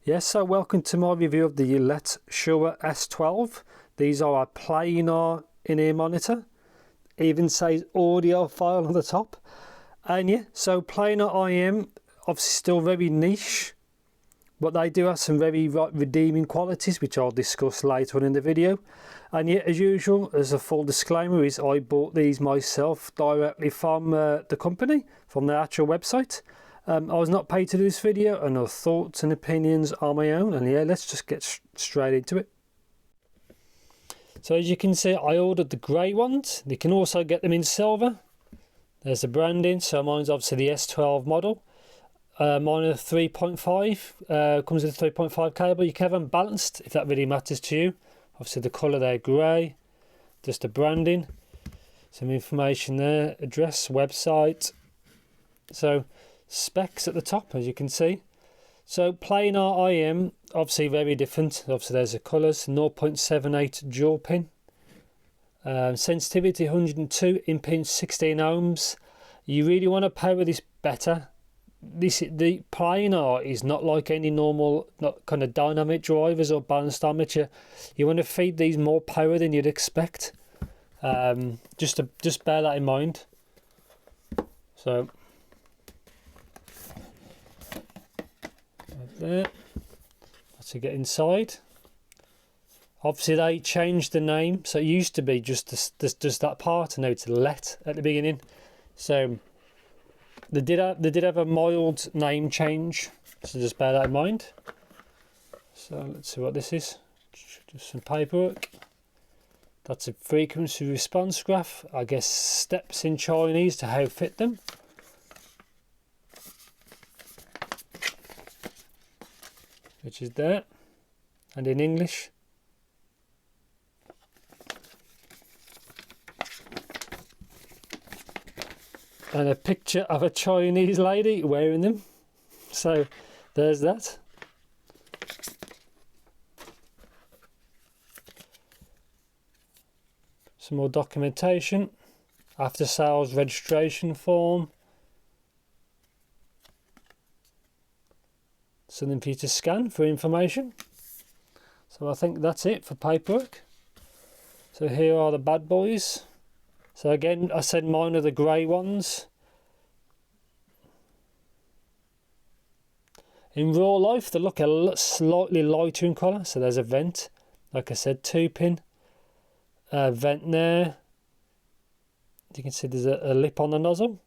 Yes, so welcome to my review of the LETSHUOER S12. These are a planar in-ear monitor. Even says audio file on the top. And yeah, so planar IM, obviously still very niche, but they do have some very redeeming qualities, which I'll discuss later on in the video. And yeah, as usual, as a full disclaimer, is I bought these myself directly from the company, from their actual website. I was not paid to do this video, and our thoughts and opinions are my own. And yeah, let's just get straight into it. So as you can see, I ordered the grey ones. You can also get them in silver. There's the branding. So mine's obviously the S12 model. Mine is 3.5. Comes with a 3.5 cable. You can have them balanced if that really matters to you. Obviously the colour there, grey. Just the branding. Some information there. Address, website. So specs at the top, as you can see. So planar IM, obviously very different. Obviously there's the colours, 0.78 dual pin. Sensitivity 102, impedance 16 ohms. You really want to power this better. The planar is not like any normal, not kind of dynamic drivers or balanced armature. You want to feed these more power than you'd expect. Just bear that in mind. So there. Let's get inside. Obviously they changed the name, so it used to be just that part, and now it's LET at the beginning. So they did have a mild name change, so just bear that in mind. So let's see what this is. Just some paperwork. That's a frequency response graph. I guess steps in Chinese to how to fit them. Which is there, and in English. And a picture of a Chinese lady wearing them. So there's that. Some more documentation. After sales registration form. Something for you to scan for information. So I think that's it for paperwork. So here are the bad boys. So again, I said mine are the grey ones. In real life, they look slightly lighter in colour. So there's a vent, like I said, 2-pin vent there. You can see there's a lip on the nozzle.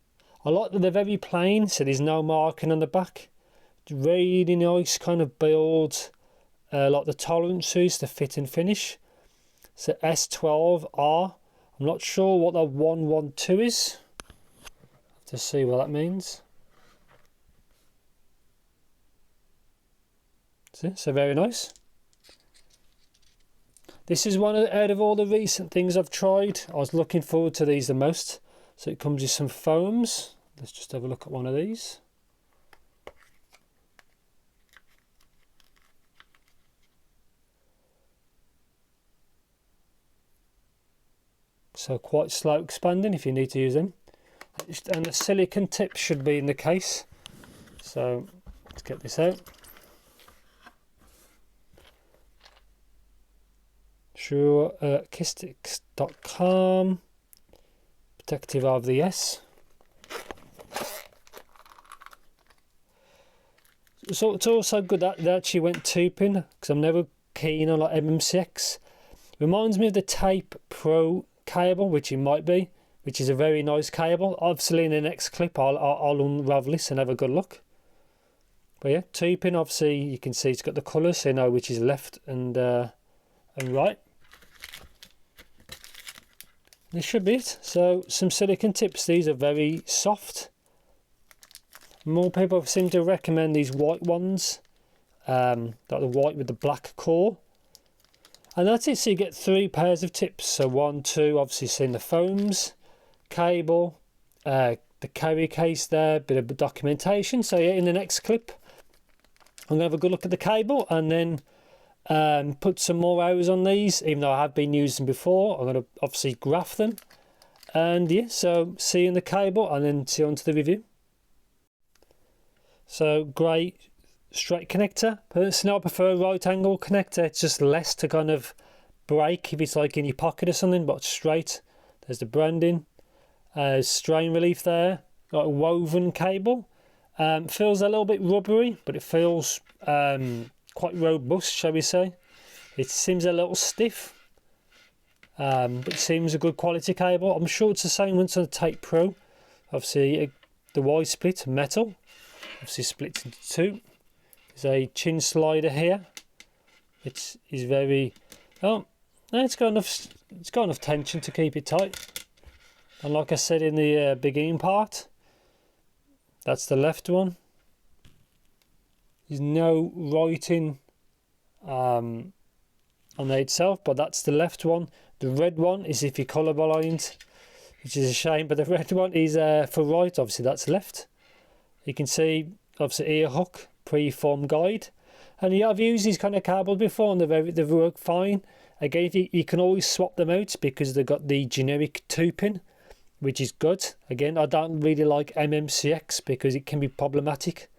I like that they're very plain, so there's no marking on the back. Really nice kind of build, like the tolerances, the fit and finish. So S12R. I'm not sure what the 112 is. Have to see what that means. See, so very nice. This is one out of all the recent things I've tried. I was looking forward to these the most. So it comes with some foams. Let's just have a look at one of these. So quite slow expanding if you need to use them. And the silicone tip should be in the case. So let's get this out. Shuoer.com. Protective of the S. So it's also good that they actually went 2-pin, because I'm never keen on like MM6. Reminds me of the Tape Pro cable, which it might be, which is a very nice cable. Obviously in the next clip I'll unravel this and have a good look. But yeah, 2-pin, obviously you can see it's got the colours, so you know which is left and right. This should be it. So some silicone tips. These are very soft. More people seem to recommend these white ones, like the white with the black core. And that's it. So you get 3 pairs of tips. So 1, 2, obviously seeing the foams, cable, the carry case there, bit of documentation. So yeah, in the next clip I'm going to have a good look at the cable, and then put some more hours on these, even though I have been using them before. I'm going to obviously graph them. And yeah, so see you in the cable and then see on to the review. So great straight connector. Personally, I prefer a right angle connector. It's just less to kind of break if it's like in your pocket or something, but straight. There's the branding. Strain relief there. Got a woven cable. Feels a little bit rubbery, but it feels quite robust, shall we say. It seems a little stiff, but it seems a good quality cable. I'm sure it's the same one to the Tape Pro. Obviously, the Y split metal. Obviously, split into two. There's a chin slider here. It is very. Oh, no, it's got enough. It's got enough tension to keep it tight. And like I said in the beginning part, that's the left one. There's no writing on there itself, but that's the left one. The red one is if you're colourblind, which is a shame, but the red one is for right. Obviously, that's left. You can see, obviously, ear hook, pre-form guide. And yeah, I've used these kind of cables before and they've worked fine. Again, you can always swap them out because they've got the generic 2-pin, which is good. Again, I don't really like MMCX because it can be problematic.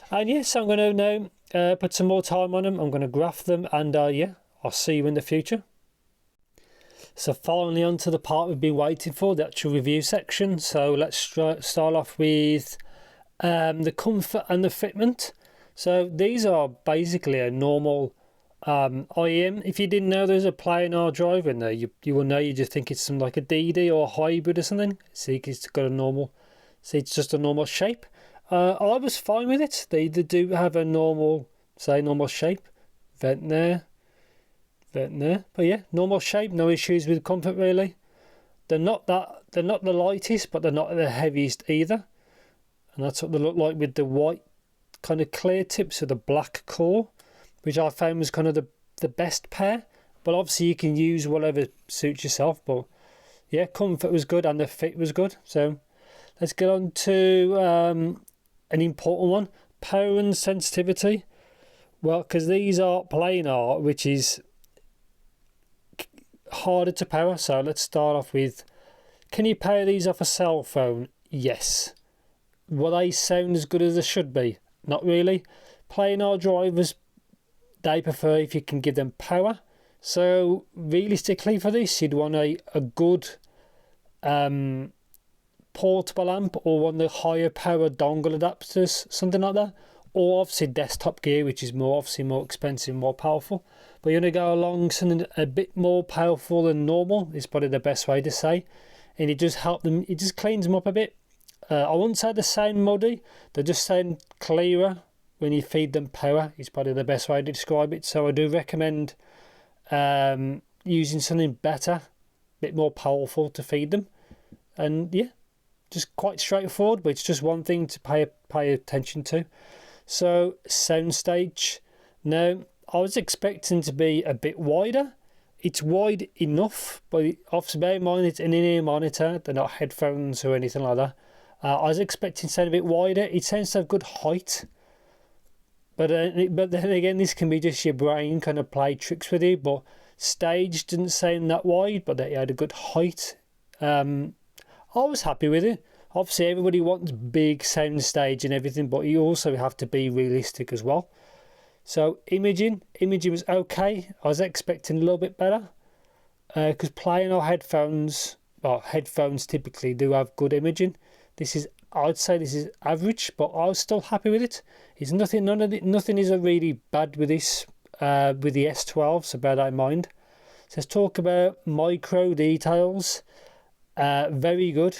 And yes, I'm going to now put some more time on them. I'm going to graph them, and yeah, I'll see you in the future. So finally on to the part we've been waiting for, the actual review section. So let's start off with the comfort and the fitment. So these are basically a normal IEM. If you didn't know there's a planar drive in there, you will know. You just think it's some like a DD or a hybrid or something. See, it's got a normal. See, it's just a normal shape. I was fine with it. They do have a normal shape. Vent there. But yeah, normal shape. No issues with comfort really. They're not the lightest, but they're not the heaviest either. And that's what they look like with the white kind of clear tips with the black core, which I found was kind of the best pair. But obviously you can use whatever suits yourself. But yeah, comfort was good and the fit was good. So let's get on to an important one, power and sensitivity. Well, because these are planar, which is harder to power. So let's start off with, can you power these off a cell phone? Yes. Will they sound as good as they should be? Not really. Planar drivers, they prefer if you can give them power. So realistically for this, you'd want a good portable amp or one of the higher power dongle adapters, something like that. Or obviously desktop gear, which is more expensive, more powerful. But you're going to go along something a bit more powerful than normal is probably the best way to say. And it just helps them, it just cleans them up a bit. I wouldn't say they sound muddy, they just sound clearer when you feed them power. Is probably the best way to describe it. So I do recommend using something better, a bit more powerful to feed them. And yeah, just quite straightforward, but it's just one thing to pay attention to. So Soundstage. Now I was expecting to be a bit wider. It's wide enough, but obviously bear in mind it's an in-ear monitor. They're not headphones or anything like that. I was expecting to sound a bit wider. It sounds to have good height. But then again, this can be just your brain kind of play tricks with you. But Stage didn't sound that wide, but it had a good height. I was happy with it. Obviously, everybody wants big sound stage and everything, but you also have to be realistic as well. So imaging was okay. I was expecting a little bit better because planar headphones, well, headphones typically do have good imaging. I'd say this is average, but I was still happy with it. It's nothing is really bad with this, with the S12, so bear that in mind. So let's talk about micro details. Very good,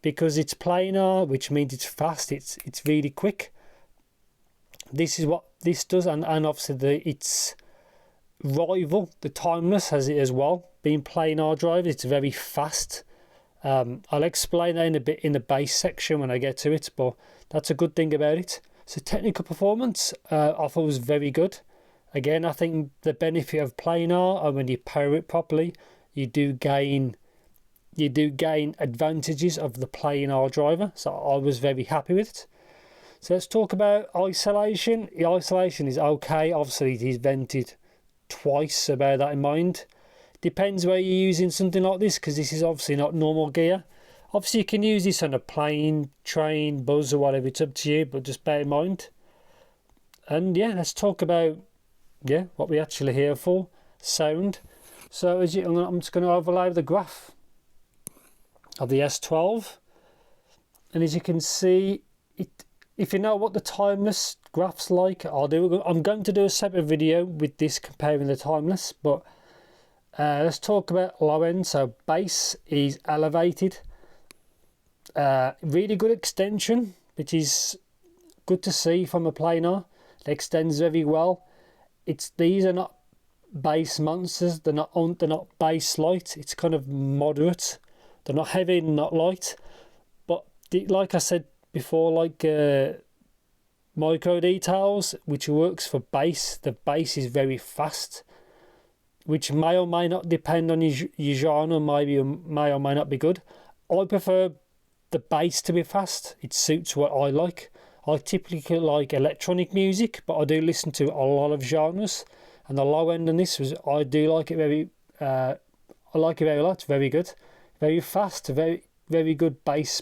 because it's planar, which means it's fast, it's really quick. This is what this does, and obviously its rival, the Timeless, has it as well. Being planar drive, it's very fast. I'll explain that in a bit in the bass section when I get to it, but that's a good thing about it. So technical performance, I thought was very good. Again, I think the benefit of planar, and when you power it properly, you do gain advantages of the planar driver. So I was very happy with it. So let's talk about isolation. The isolation is okay. Obviously it is vented twice, so bear that in mind. Depends where you're using something like this, because this is obviously not normal gear. Obviously you can use this on a plane, train, bus or whatever, it's up to you, but just bear in mind. And yeah, let's talk about what we're actually here for, sound. So as I'm just going to overlay the graph of the S12, and as you can see, if you know what the timeless graph's like, I'm going to do a separate video with this comparing the timeless, but let's talk about low end. So bass is elevated, really good extension, which is good to see from a planar. It extends very well. These are not bass monsters. They're not bass light. It's kind of moderate. They're not heavy, not light. But like I said before, like micro details, which works for bass. The bass is very fast, which may or may not depend on your genre. May or may not be good. I prefer the bass to be fast. It suits what I like. I typically like electronic music, but I do listen to a lot of genres. And the low end on this I do like it very. I like it very lot. It's very good, very fast, very good bass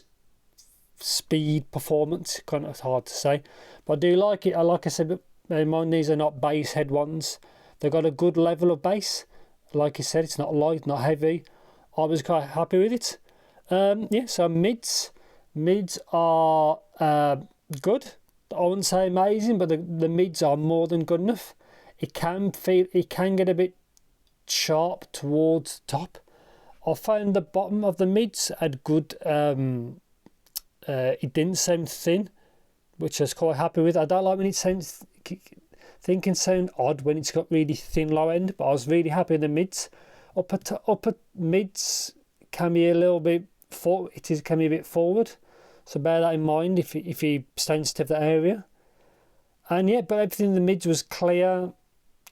speed performance. Kind of hard to say, but I do like it. Like I said, bear in mind these are not bass head ones. They've got a good level of bass. Like I said, it's not light, not heavy. I was quite happy with it. So mids are good. I wouldn't say amazing, but the mids are more than good enough. It can get a bit sharp towards the top. I found the bottom of the mids had good. It didn't sound thin, which I was quite happy with. I don't like when it sounds. It can sound odd when it's got really thin low end, but I was really happy with the mids. Upper mids can be a little bit can be a bit forward, so bear that in mind if you sensitive that area. And yeah, but everything in the mids was clear.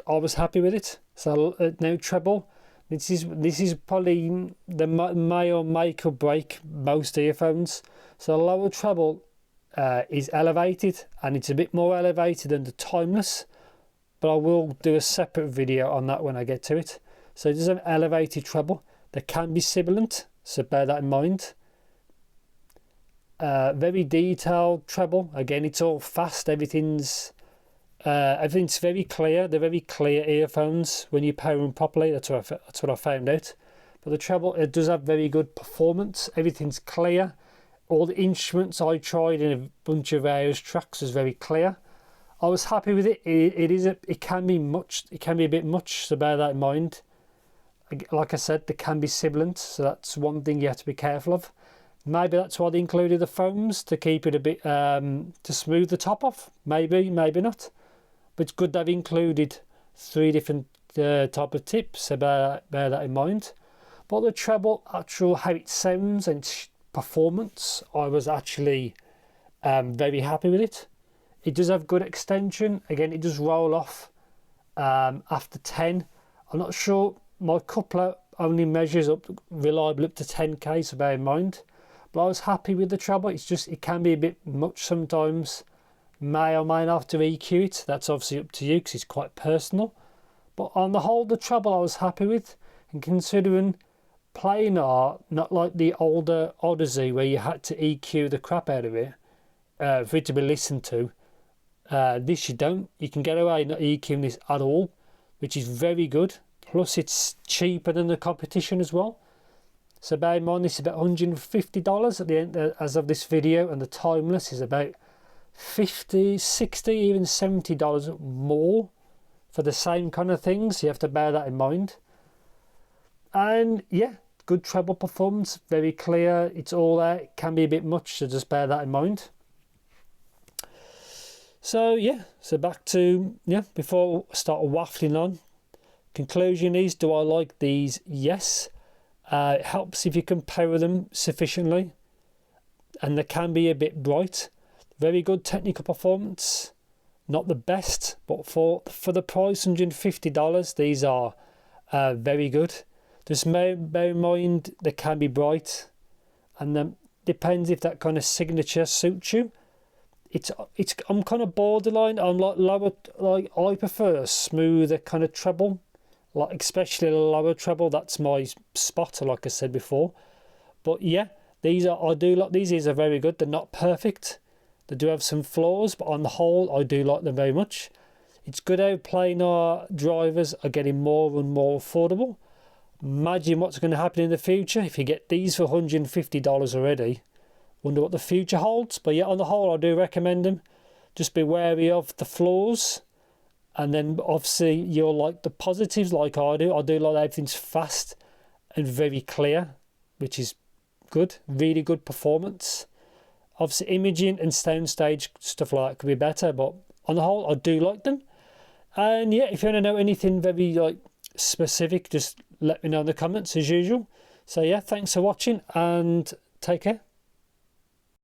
I was happy with it. So now treble. This is probably the may or make or break most earphones. So lower treble is elevated, and it's a bit more elevated than the timeless, but I will do a separate video on that when I get to it. So it is an elevated treble. There can be sibilant, so bear that in mind. Very detailed treble. Again, it's all fast. Everything's very clear. They're very clear earphones when you pair them properly. That's what I found out. But the treble, it does have very good performance. Everything's clear. All the instruments I tried in a bunch of various tracks was very clear. I was happy with it. It can be a bit much, so bear that in mind. Like I said, there can be sibilant, so that's one thing you have to be careful of. Maybe that's why they included the foams, to keep it a bit to smooth the top off. Maybe not. But it's good they've included 3 different type of tips, so bear that in mind. But the treble, how it sounds and its performance, I was actually very happy with it. It does have good extension. Again, it does roll off after 10. I'm not sure, my coupler only measures up reliably up to 10k, so bear in mind. But I was happy with the treble. It's just, it can be a bit much sometimes. May or may not have to EQ it. That's obviously up to you because it's quite personal. But on the whole, the treble I was happy with. And considering planar, not like the older Odyssey where you had to EQ the crap out of it for it to be listened to. This you don't. You can get away not EQing this at all, which is very good. Plus it's cheaper than the competition as well. So bear in mind this is about $150 at the end as of this video, and the timeless is about $50, $60, even $70 more for the same kind of things. You have to bear that in mind. And yeah, good treble performance, very clear. It's all there. It can be a bit much, so just bear that in mind. So yeah, so back to before I start waffling on. Conclusion is, do I like these? Yes. It helps if you compare them sufficiently, and they can be a bit bright. Very good technical performance, not the best, but for the price, $150, these are very good. Just bear in mind they can be bright, and then depends if that kind of signature suits you. I'm kind of borderline. I'm like lower, like I prefer smoother kind of treble. Like especially a lower treble, that's my spot, like I said before. But yeah, I do like these. These are very good. They're not perfect. They do have some flaws, but on the whole, I do like them very much. It's good how planar drivers are getting more and more affordable. Imagine what's going to happen in the future if you get these for $150 already. Wonder what the future holds. But yeah, on the whole, I do recommend them. Just be wary of the flaws. And then obviously you'll like the positives like I do. I do like that everything's fast and very clear, which is good. Really good performance. Obviously imaging and Soundstage stuff like that could be better, but on the whole, I do like them. And yeah, if you want to know anything very like specific, just let me know in the comments as usual. So yeah, thanks for watching and take care.